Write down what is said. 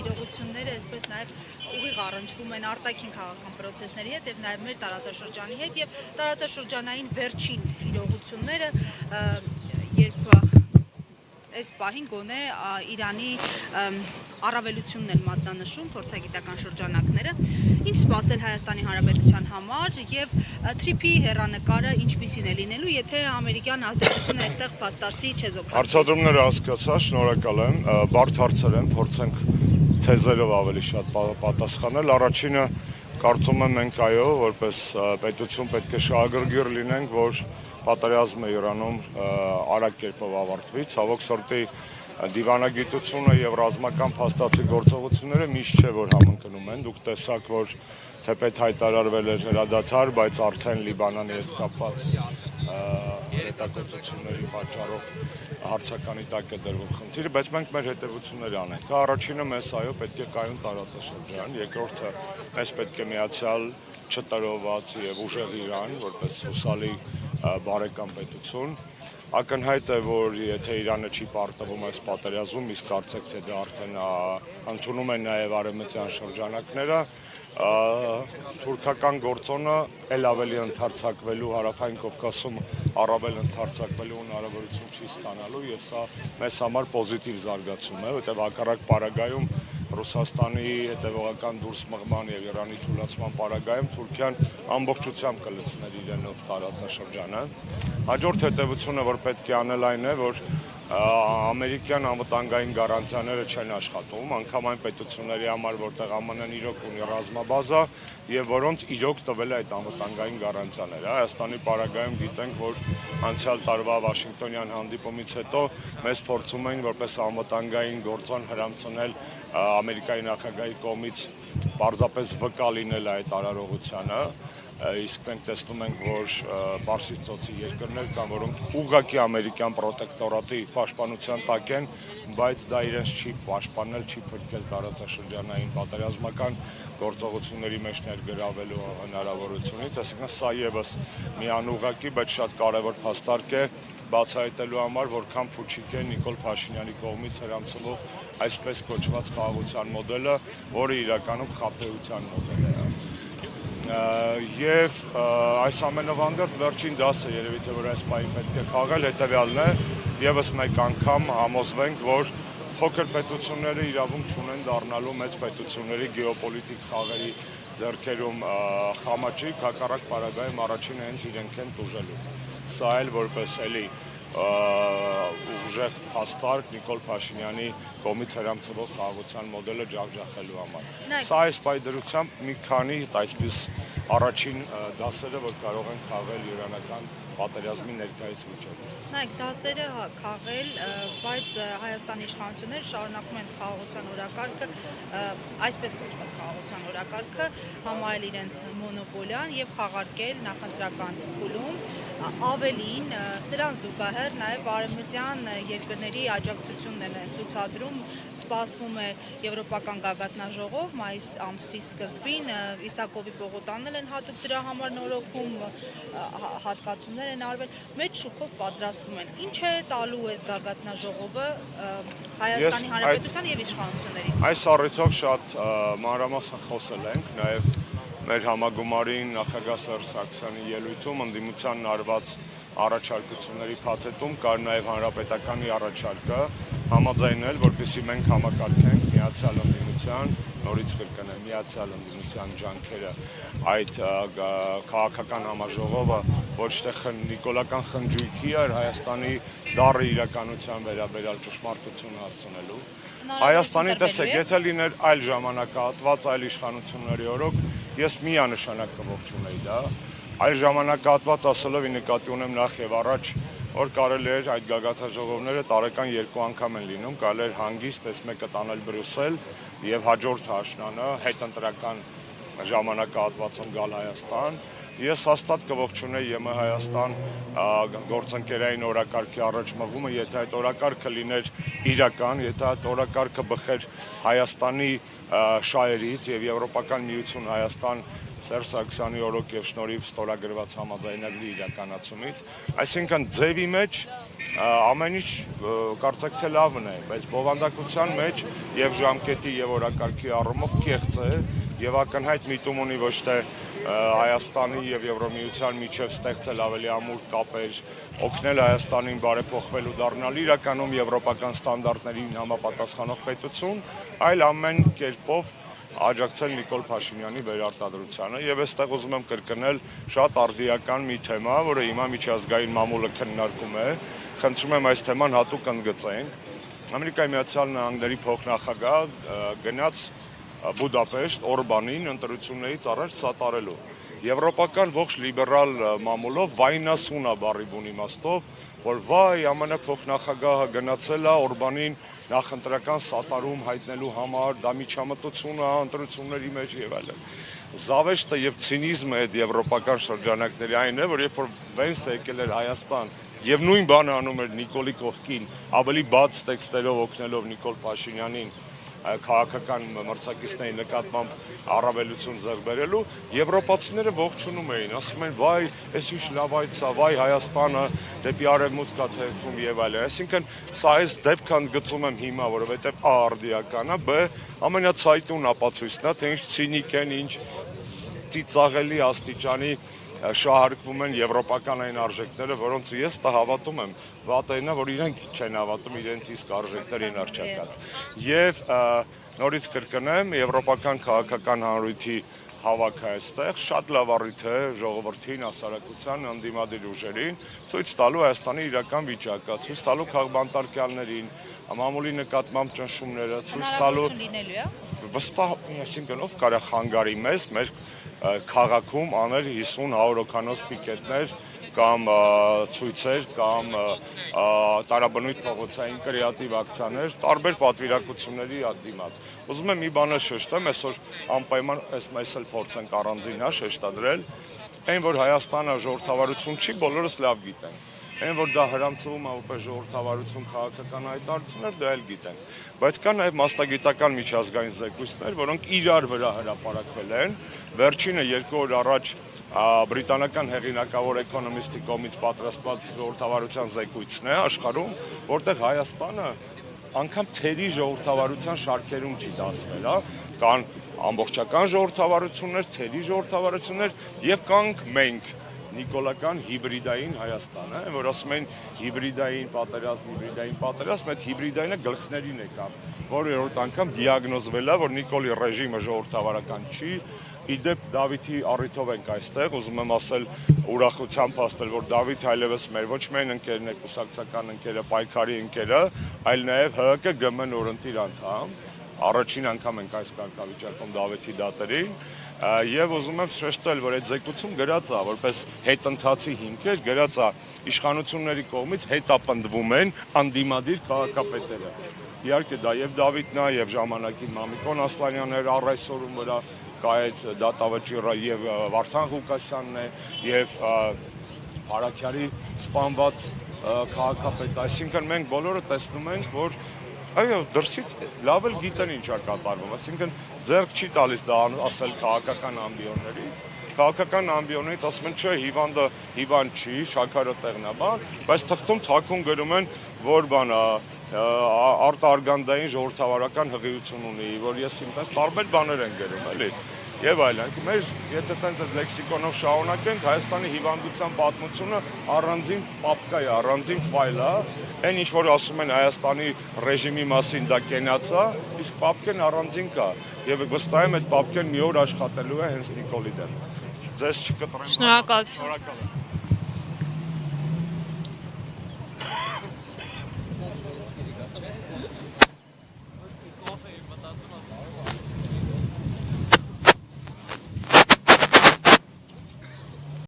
իրողությունները այսպես նաև ուղիղ առնչվում են արտաքին քաղաքական պրոցեսների հետ եւ նաև մեր տարածաշրջանի հետ եւ տարածաշրջանային վերջին իրողությունները, երբ այս պահին գոնե Իրանի առավելությունն էլ մատնանշում փորձագիտական շրջանակները, ինչ սպասել Հայաստանի Հանրապետության համար եւ թրիփի հեռանկարը ինչպիսին է լինելու, եթե ամերիկյան ազդեցությունը այստեղ փաստացի չեզոքացվի։ Հարցադրումները հասկացա, շնորհակալ եմ, բարդ հարցեր են, փորձենք թեզերով ավելի շատ պատասխանել։ Առաջինը կարծում եմ մենք որպես պետություն պետք է շահագրգիռ լինենք, որ պատերազմը Իրանում արագ կերպով ավարտվի, ցավոք սրտի դիվանագիտությունը եւ ռազմական փաստացի գործողությունները միշտ չէ որ համընկնում են, դուք տեսաք, որ թեպետ հայտարարվել էր հրադադար, բայց արդեն Լիբանանի հետ կապված հետաքրքրությունների պատճառով հարցականի տակ է դրվում խնդիրը, բայց մենք մեր հետևությունները անենք։ Առաջինը մեզ պետք է կայուն տարածաշրջան, երկրորդը մեզ պետք է միացյալ չտրոված եւ ուժեղ Իրան, որպես հուսալի բարեկամ պետություն։ Ակնհայտ է, որ եթե Իրանը չի պարտվում այս պատերազմում, իսկ կարծեք թե դա արդեն ընդունում են նաև արևմտյան շրջանակները, թուրքական գործոնը էլ ավելի ընդարձակվելու, Հարավային Կովկասում առավել ընդարձակվելու հնարավորություն չի ստանալու եւ սա մեզ համար պոզիտիվ զարգացում է, որտեղ հակառակ պարագայում Ռուսաստանի հետևողական դուրս մղման եւ Իրանի թուլացման պարագայում Թուրքիան ամբողջությամբ կլցներ իրենով տարածաշրջանը։ Հաջորդ հետևությունը, որ պետք է անել այն է, որ ամերիկյան անվտանգային գարանտիաները չեն աշխատում, անգամ այն պետությունների համար, որտեղ ԱՄՆ-ն իրոք ունի ռազմաբազա եւ որոնց իրոք տվել է այդ անվտանգային գարանտիաները։ Հայաստանի պարագայում գիտենք, որ անցյալ տարվա Վաշինգտոնյան հանդիպումից հետո մեզ փորձում էին որպես անվտանգային գործոն հրամցնել Ամերիկայի նախագահի կողմից պարզապես վկա լինել այդ արարողությանը, իսկ մենք տեսնում ենք, որ Պարսից ծոցի երկրներ կան, որոնք ուղղակի ամերիկյան պրոտեկտորատի պաշտպանության տակ են, բայց դա իրենց չի պաշտպանել, չի փրկել տարածաշրջանային պատերազմական գործողությունների մեջ ներգրավելու հնարավորությունից, այսինքն սա եւս մի անուղղակի, բայց շատ կարևոր փաստարկ է բացահայտելու համար, որքան փուչիկ է Նիկոլ Փաշինյանի կողմից հրամցվող այսպես կոչված խաղաղության մոդելը, որը իրականում խաբեության մոդել է։ Եվ այս ամենով հանդերձ վերջին դասը երևի թե որ այս պահին պետք է քաղել հետևյալն է, եւս մեկ անգամ համոզվենք, որ փոքր պետությունները իրավունք չունեն դառնալու մեծ պետությունների գեոպոլիտիկ խաղերի ձեռքերում խամաչիկ, հակառակ պարագայում առաջինը հենց իրենք են տուժելու։ Սա էլ որպես էլի ուժեղ փաստարկ Նիկոլ Փաշինյանի կողմից հրամցվող խաղաղության մոդելը ջախջախելու համար։ Սա այս պայդրությամբ մի քանի այսպես առաջին դասերը, որ կարող են քաղել իրանական պատերազմի ներկայիս վիճակից։ Նայեք, դասերը քաղել, բայց Հայաստանի իշխանությունները շարունակում են խաղաղության օրակարգը, այսպես կոչված խաղաղության օրակարգը համարել իրենց մոնոպոլիան եւ խաղարկել նախընտրական փուլում, ավելին սրան զուգահեռ նաև արևմտյան երկրների աջակցությունն են ցուցադրում, սպասվում է եվրոպական գագաթնաժողով մայիս ամսի սկզբին, Իսակովի Պողոտանն են հատուկ դրա համար նորոգում, հատկացումներ են արվել, մեծ շուկով պատրաստվում են։ Ինչ է տալու այս գագաթնաժողովը Հայաստանի Հանրապետության եւ իշխանություններին։ Այս առիթով շատ մանրամասն խոսել ենք, նաև մեր համագումարին նախագահ Սերժ Սարգսյանի ելույթում ընդդիմության արված առաջարկությունների փաթեթում կար նաև հանրապետականի առաջարկը համաձայնել, որպեսզի մենք համակարգենք միացյալ ընդդիմության, նորից կրկնեմ, միացյալ ընդդիմության ջանքերը այդ քաղաքական համաժողովը ոչ թե նիկոլական խնջույքի, այլ Հայաստանի դառը իրականության վերաբերյալ ճշմարտություն հասցնելու։ Հայաստանի տեսեք, եթե լիներ այլ ժամանակահատված, այլ իշխանությունների օրոք, ես միանշանակ կողջունեի դա։ Այլ ժամանակահատված ասելով նկատի ունեմ նախ եւ առաջ, որ կարելի էր այդ գագաթնաժողովները տարեկան 2 անգամ են լինում, կարելի էր հանգիստ այս մեկը տանել Բրյուսել եւ հաջորդ աշնանը հետընտրական ժամանակահատվածում գալ Հայաստան։ Ես հաստատ կողջունեի ԵՄ Հայաստան գործընկերային օրակարգի առաջ մղումը, եթե այդ օրակարգը լիներ իրական, եթե այդ օրակարգը բխեր Հայաստանի շահերից եւ Եվրոպական միություն Հայաստան Սերժ Սարգսյանի օրոք եւ շնորհիվ ստորագրված համաձայնագրի իրականացումից, այսինքն ձևի մեջ ամեն ինչ կարծեք թե լավն է, բայց բովանդակության մեջ եւ ժամկետի եւ օրակարգի առումով կեղծ է եւ ակնհայտ միտում ունի ոչ թե Հայաստանի եւ Եվրոմիության միջև ստեղծել ավելի ամուր կապեր, օգնել Հայաստանին բարեփոխվել ու դառնալ իրականում եվրոպական ստանդարտներին համապատասխանող պետություն, այլ ամեն կերպով աջակցել Նիկոլ Փաշինյանի վերարտադրությանը եւ այստեղ ուզում եմ կրկնել շատ արդիական մի թեմա, որը հիմա միջազգային մամուլը քննարկում է, խնդրում եմ այս թեման հատուկ ընդգծենք։ Ամերիկայի Միացյալ Նահանգների փոխնախագահ գնաց Բուդապեշտ Օրբանին ընտրություններից առաջ սատարելու։ Եվրոպական ողջ լիբերալ մամուլով վայնասուն է բառի բուն իմաստով, որ վայ ԱՄՆ փոխնախագահը գնացել է Օրբանին նախընտրական սատարում հայտնելու համար, դա միջամտություն է ընտրությունների մեջ եւ այլն։ Զավեշտը եւ ցինիզմը այդ եվրոպական շրջանակների այն է, որ երբ որ Վենսը եկել էր Հայաստան եւ նույն բանը անում էր Նիկոլի կողքին, ավելի բաց տեքստերով օգնելով Նիկոլ Փաշինյանին քաղաքական մրցակիցների նկատմամբ առավելություն ձեռք բերելու, եվրոպացիները ողջունում էին, ասում են վայ, այս ինչ լավ այց է, վայ Հայաստանը դեպի արևմուտք է թեքվում եւ այլն։ Այսինքն սա այս դեպքը ընդգծում եմ հիմա, որովհետեւ A արդիական է, B ամենացայտուն ապացույցն է, թե ինչ ցինիկ են, ինչ ծիծաղելի աստիճանի շահարկվում են եվրոպական այն արժեքները, որոնց ես հավատում եմ, վատենա, որ իրենք չեն հավատում իրենց իսկ արժեքներին արժակած։ Եվ նորից կրկնեմ, եվրոպական քաղաքական հանրույթի հավաքը այստեղ շատ լավ առիթ է ժողովրդին, հասարակության, ընդդիմադիր ուժերին ցույց տալու Հայաստանի իրական վիճակը, ցույց տալու քաղբանտարկյալներին, մամուլի նկատմամբ ճնշումները, ցույց տալու վստահ, այսինքն ով կարա խանգարի մեզ, մեր քաղաքում անել 50-100 օքանոց պիկետներ կամ ցույցեր կամ տարաբնույթ փողոցային կրեատիվ ակցիաներ, տարբեր պատվիրակությունների դիմաց։ Ուզում եմ մի բանը շեշտեմ, այսօր անպայման այս էլ փորձենք առանձին շեշտադրել, այն որ Հայաստանը ժողովրդավարություն չի, բոլորս լավ գիտենք։ Այն որ դա հրամցվում է որպես ժողովրդավարություն քաղաքական հայտարարություններ, դա էլ գիտենք, բայց կան նաև մասնագիտական միջազգային զեկույցներ, որոնք իրար վրա հրապարակվել են։ Վերջինը 2 օր առաջ բրիտանական հեղինակավոր էկոնոմիստի կողմից պատրաստված ժողովրդավարության զեկույցն է աշխարհում, որտեղ Հայաստանը անգամ թերի ժողովրդավարության շարքերում չի դասվել, կան ամբողջական ժողովրդավարություններ, թերի ժողովրդավարություններ եւ կանք մենք նիկոլական հիբրիդային Հայաստանը, որ ասում են հիբրիդային պատերազմ, այդ հիբրիդայինը գլխներին եկավ, որ երրորդ անգամ դիագնոզվել է, որ Նիկոլի ռեժիմը ժողովրդավարական չի, իդեպ Դավիթի առիթով ենք այստեղ, ուզում եմ ասել ուրախությամբ ասել, որ Դավիթ այլևս մեր ոչ միայն ընկերն է, կուսակցական ընկերը, պայքարի ընկերը, այլ նաև ՀՀԿ ԳՄ նորընտիր անդամ, առաջին անգամ ենք այս կարգավիճակում Դավիթի դատերին, եւ ուզում եմ շեշտել, որ այդ զեկույցում գրած է, որպես հետընթացի հիմքեր գրած է իշխանությունների կողմից հետապնդվում են անդիմադիր քաղաքապետերը։ Իհարկե դա եւ Դավիթն է, եւ ժամանակին Մամիկոն Ասլանյանն էր առ այսօրում վրա կա այդ դատավճիռը եւ Վարդան Ղուկասյանն է եւ Արաքյարի սպանված քաղաքապետը, այսինքն մենք բոլորը տեսնում ենք, որ այո, դրսից լավ էլ գիտեն ինչ է կատարվում, այսինքն ձեռք չի տալիս դա ասել քաղաքական ամբիոններից, քաղաքական ամբիոններից ասում են, չէ, հիվանդը հիվանդ չի, շաքարը տեղն է, բայց թղթում թաքուն գրում են, որ բան արտարգանդային ժողովրդավարական հղիություն ունի, որ ես ինքս տարբեր բաներ են գրում, էլի, եւ այլն։ Մեր եթե տենց լեքսիկոնով շարունակենք, Հայաստանի հիվանդության պատմությունը առանձին պապկա է, առանձին ֆայլ է, այն ինչ որ ասում են Հայաստանի ռեժիմի մասին դա կենաց է, իսկ պապկեն առանձին կա եւ վստահ եմ այդ պապկեն մի օր աշխատելու է հենց Նիկոլի դեմ։ Ձեզ չկտրեմ։ Շնորհակալություն։